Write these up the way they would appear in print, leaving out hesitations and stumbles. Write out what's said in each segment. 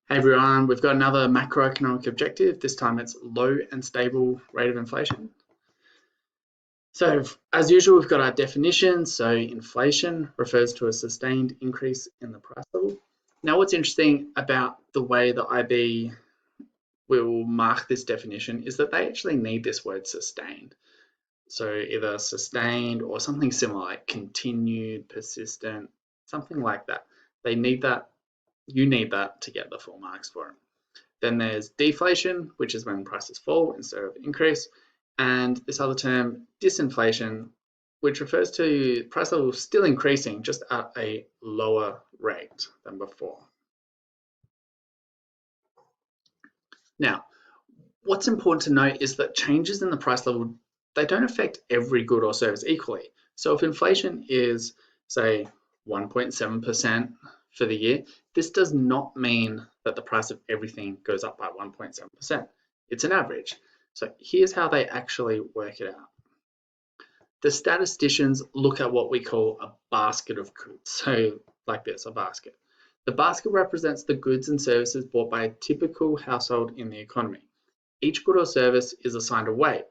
Hey everyone, we've got another macroeconomic objective. This time it's low and stable rate of inflation. So as usual, we've got our definition. So inflation refers to a sustained increase in the price level. Now what's interesting about the way the IB will mark this definition is that they actually need this word sustained. So either sustained or something similar like continued, persistent, something like that. They need that, you need that to get the full marks for it. Then there's deflation, which is when prices fall instead of increase. And this other term, disinflation, which refers to price levels still increasing, just at a lower rate than before. Now, what's important to note is that changes in the price level, they don't affect every good or service equally. So if inflation is, say, 1.7% for the year, this does not mean that the price of everything goes up by 1.7%. It's an average. So here's how they actually work it out. The statisticians look at what we call a basket of goods. So like this, a basket. The basket represents the goods and services bought by a typical household in the economy. Each good or service is assigned a weight,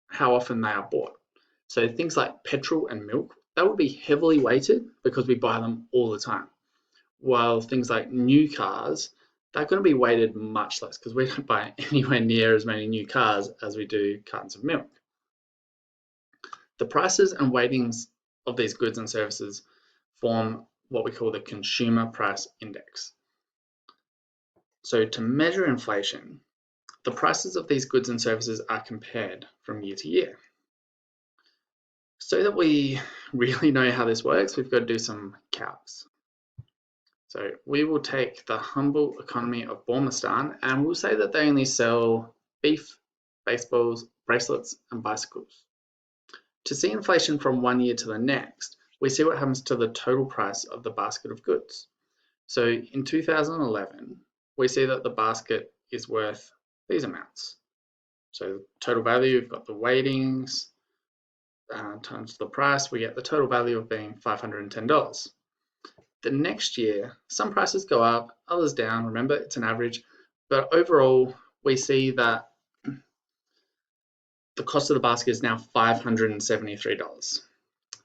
how often they are bought. So things like petrol and milk, that would be heavily weighted because we buy them all the time. While things like new cars, they're going to be weighted much less because we don't buy anywhere near as many new cars as we do cartons of milk. The prices and weightings of these goods and services form what we call the consumer price index. So to measure inflation, the prices of these goods and services are compared from year to year. So that we really know how this works, we've got to do some calcs. So we will take the humble economy of Burmistan and we'll say that they only sell beef, baseballs, bracelets, and bicycles. To see inflation from one year to the next, we see what happens to the total price of the basket of goods. So in 2011, we see that the basket is worth these amounts. So total value, we've got the weightings times the price, we get the total value of being $510. The next year, some prices go up, others down. Remember, it's an average. But overall, we see that the cost of the basket is now $573.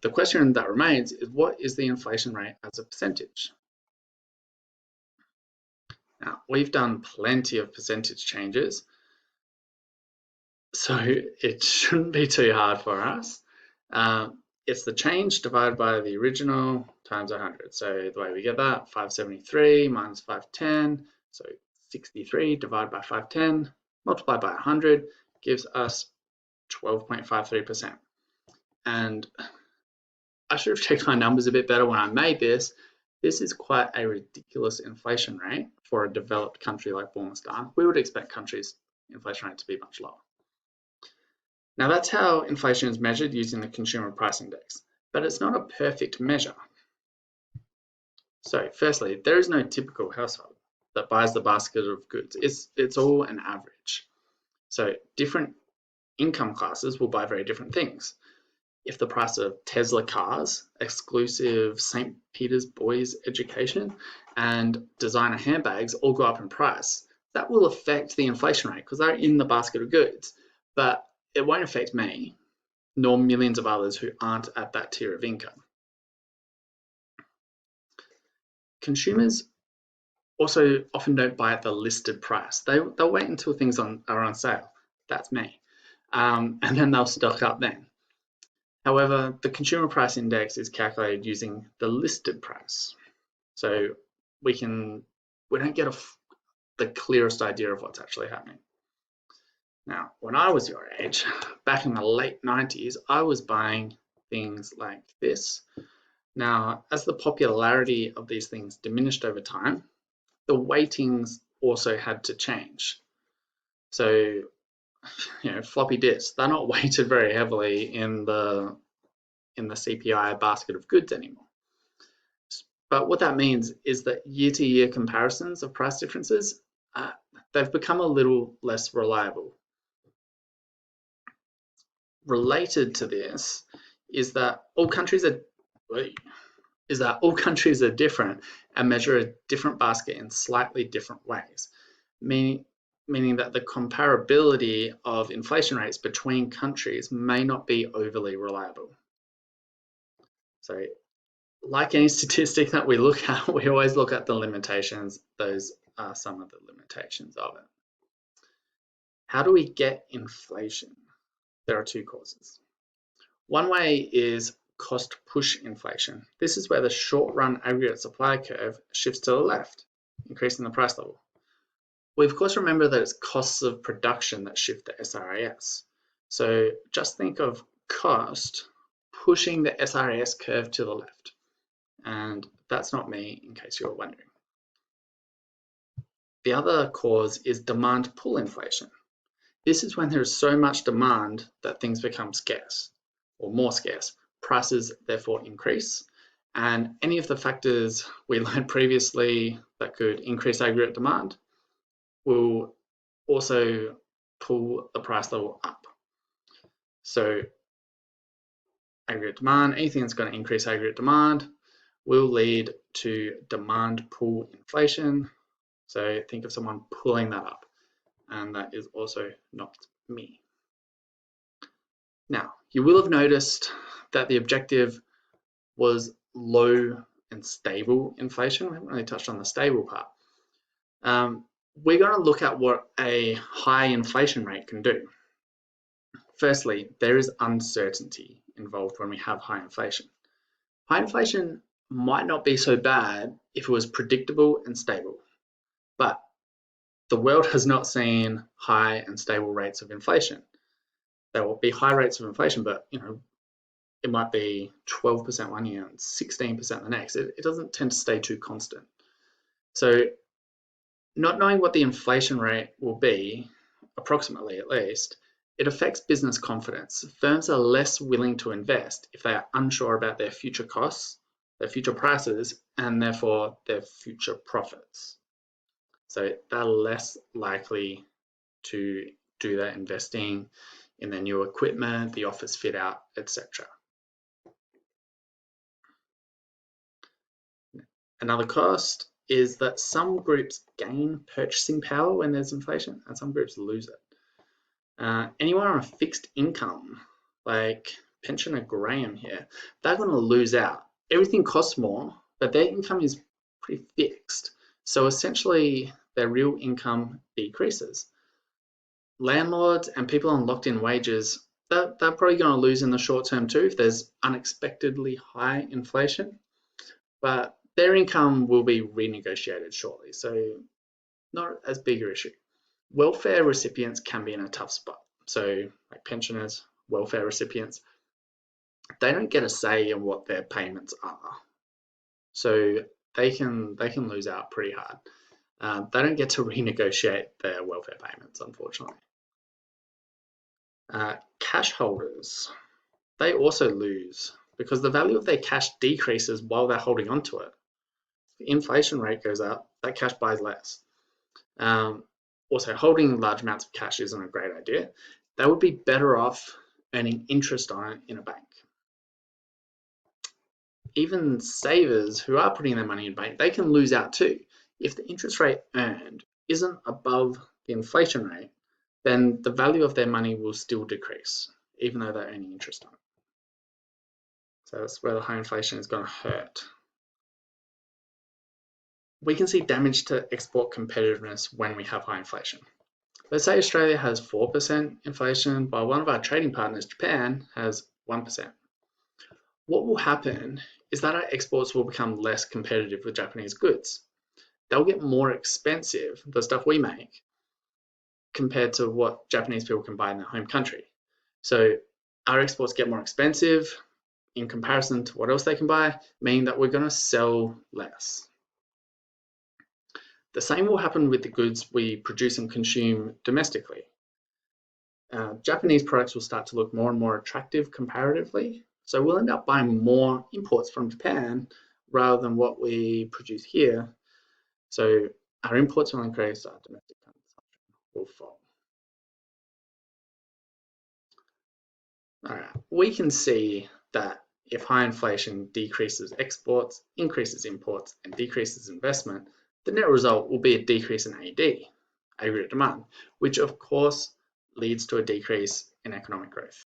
The question that remains is, what is the inflation rate as a percentage? Now, we've done plenty of percentage changes, so it shouldn't be too hard for us. It's the change divided by the original times 100. So the way we get that, 573 minus 510, so 63 divided by 510, multiplied by 100, gives us 12.53%. And I should have checked my numbers a bit better when I made this. This is quite a ridiculous inflation rate for a developed country like Burmistan. We would expect countries' inflation rate to be much lower. Now that's how inflation is measured using the consumer price index, but it's not a perfect measure. So firstly, there is no typical household that buys the basket of goods. It's all an average. So different income classes will buy very different things. If the price of Tesla cars, exclusive St. Peter's boys education, and designer handbags all go up in price, that will affect the inflation rate because they're in the basket of goods. But it won't affect me, nor millions of others who aren't at that tier of income. Consumers also often don't buy at the listed price. They'll wait until things are on sale. That's me. And then they'll stock up then. However, the consumer price index is calculated using the listed price. So we don't get the clearest idea of what's actually happening. Now, when I was your age, back in the late 90s, I was buying things like this. Now, as the popularity of these things diminished over time, the weightings also had to change. So, floppy disks, they're not weighted very heavily in the CPI basket of goods anymore. But what that means is that year-to-year comparisons of price differences, they've become a little less reliable. Related to this is that all countries are is that all countries are different and measure a different basket in slightly different ways, meaning that the comparability of inflation rates between countries may not be overly reliable. So, like any statistic that we look at, we always look at the limitations. Those are some of the limitations of it. How do we get inflation? There are two causes. One way is cost push inflation. This is where the short-run aggregate supply curve shifts to the left, increasing the price level. We of course remember that it's costs of production that shift the SRAS. So just think of cost pushing the SRAS curve to the left. And that's not me, in case you're wondering. The other cause is demand pull inflation. This is when there is so much demand that things become scarce or more scarce. Prices therefore increase, and any of the factors we learned previously that could increase aggregate demand will also pull the price level up. So aggregate demand, anything that's going to increase aggregate demand will lead to demand pull inflation. So think of someone pulling that up, and that is also not me. Now, you will have noticed that the objective was low and stable inflation. We haven't really touched on the stable part. We're going to look at what a high inflation rate can do. Firstly, there is uncertainty involved when we have high inflation. High inflation might not be so bad if it was predictable and stable, but the world has not seen high and stable rates of inflation. There will be high rates of inflation, but it might be 12% one year and 16% the next. It doesn't tend to stay too constant. So not knowing what the inflation rate will be, approximately at least, it affects business confidence. Firms are less willing to invest if they are unsure about their future costs, their future prices, and therefore their future profits. So they're less likely to do that investing in their new equipment, the office fit out, etc. Another cost is that some groups gain purchasing power when there's inflation and some groups lose it. Anyone on a fixed income, like pensioner Graham here, they're going to lose out. Everything costs more, but their income is pretty fixed. So essentially, their real income decreases. Landlords and people on locked-in wages, they're probably going to lose in the short term too if there's unexpectedly high inflation, but their income will be renegotiated shortly, so not as big an issue. Welfare recipients can be in a tough spot. So like pensioners, welfare recipients, they don't get a say in what their payments are. So they can lose out pretty hard. They don't get to renegotiate their welfare payments, unfortunately. Cash holders, they also lose because the value of their cash decreases while they're holding on to it. If the inflation rate goes up, that cash buys less. Also, holding large amounts of cash isn't a great idea. They would be better off earning interest on it in a bank. Even savers who are putting their money in a bank, they can lose out too. If the interest rate earned isn't above the inflation rate, then the value of their money will still decrease, even though they're earning interest on it. So that's where the high inflation is going to hurt. We can see damage to export competitiveness when we have high inflation. Let's say Australia has 4% inflation, while one of our trading partners, Japan, has 1%. What will happen is that our exports will become less competitive with Japanese goods. They'll get more expensive, the stuff we make, compared to what Japanese people can buy in their home country. So our exports get more expensive in comparison to what else they can buy, meaning that we're going to sell less. The same will happen with the goods we produce and consume domestically. Japanese products will start to look more and more attractive comparatively, so we'll end up buying more imports from Japan rather than what we produce here. So our imports will increase, our domestic consumption will fall. All right, we can see that if high inflation decreases exports, increases imports, and decreases investment, the net result will be a decrease in AD, aggregate demand, which of course leads to a decrease in economic growth.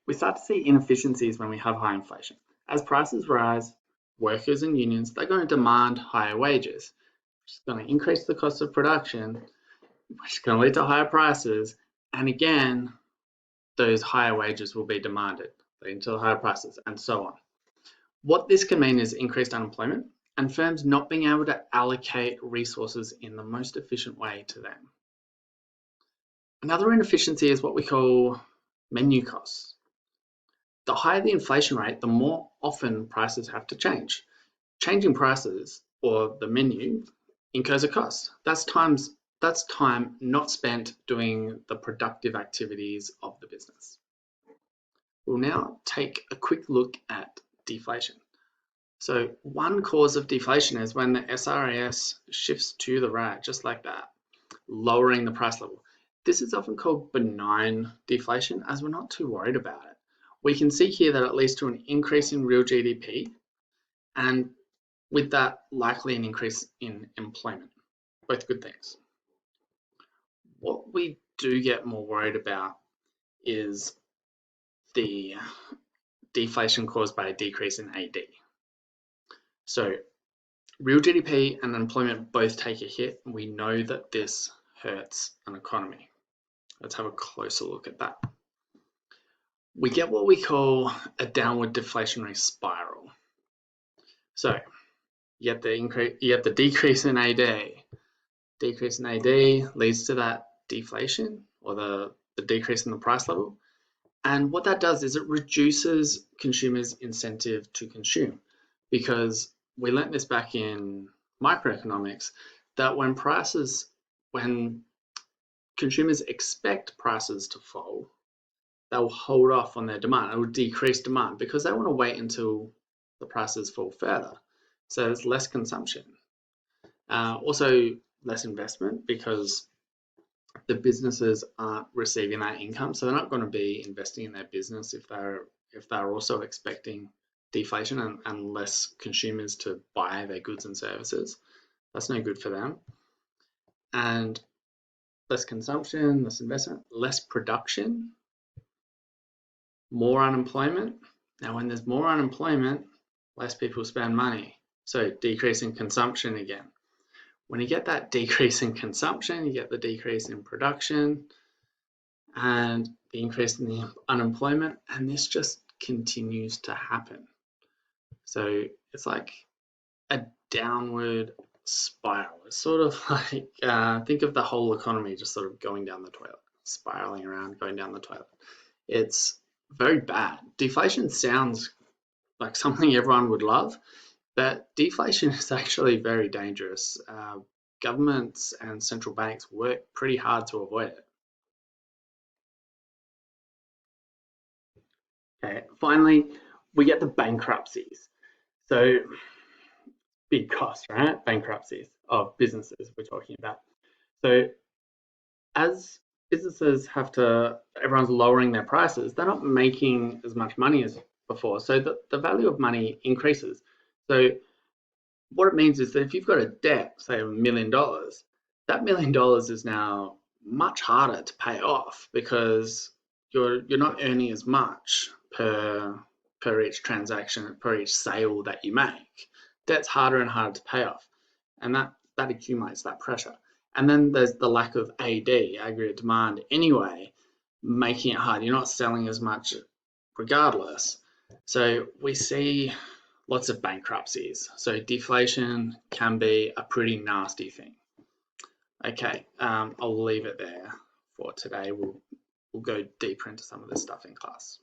We start to see inefficiencies when we have high inflation. As prices rise, workers and unions, they're going to demand higher wages, which is going to increase the cost of production, which is going to lead to higher prices, and again, those higher wages will be demanded, leading to higher prices, and so on. What this can mean is increased unemployment and firms not being able to allocate resources in the most efficient way to them. Another inefficiency is what we call menu costs. The higher the inflation rate, the more often prices have to change. Changing prices or the menu incurs a cost. That's time not spent doing the productive activities of the business. We'll now take a quick look at deflation. So one cause of deflation is when the SRAS shifts to the right, just like that, lowering the price level. This is often called benign deflation, as we're not too worried about it. We can see here that it leads to an increase in real GDP, and with that, likely an increase in employment. Both good things. What we do get more worried about is the deflation caused by a decrease in AD. So real GDP and employment both take a hit. We know that this hurts an economy. Let's have a closer look at that. We get what we call a downward deflationary spiral. So you get the decrease in AD. Decrease in AD leads to that deflation or the decrease in the price level. And what that does is it reduces consumers' incentive to consume, because we learnt this back in microeconomics that when consumers expect prices to fall, they'll hold off on their demand. It will decrease demand because they want to wait until the prices fall further. So there's less consumption. Also less investment because the businesses aren't receiving that income, so they're not going to be investing in their business if they're also expecting deflation and less consumers to buy their goods and services. That's no good for them. And less consumption, less investment, less production, more unemployment. Now, when there's more unemployment, less people spend money. So decrease in consumption again. When you get that decrease in consumption, you get the decrease in production and the increase in the unemployment, and this just continues to happen. So it's like a downward spiral. It's sort of like, think of the whole economy just sort of going down the toilet, spiraling around, going down the toilet. It's very bad. Deflation sounds like something everyone would love, but deflation is actually very dangerous. Governments and central banks work pretty hard to avoid it. Okay, finally, we get the bankruptcies. So big cost, right? Bankruptcies of businesses we're talking about. So as businesses everyone's lowering their prices, they're not making as much money as before. So the value of money increases. So what it means is that if you've got a debt, say $1 million, that $1 million is now much harder to pay off because you're not earning as much per each transaction, per each sale that you make. Debt's harder and harder to pay off, and that accumulates that pressure. And then there's the lack of AD, aggregate demand anyway, making it hard. You're not selling as much regardless. So we see lots of bankruptcies. So deflation can be a pretty nasty thing. Okay, I'll leave it there for today. We'll go deeper into some of this stuff in class.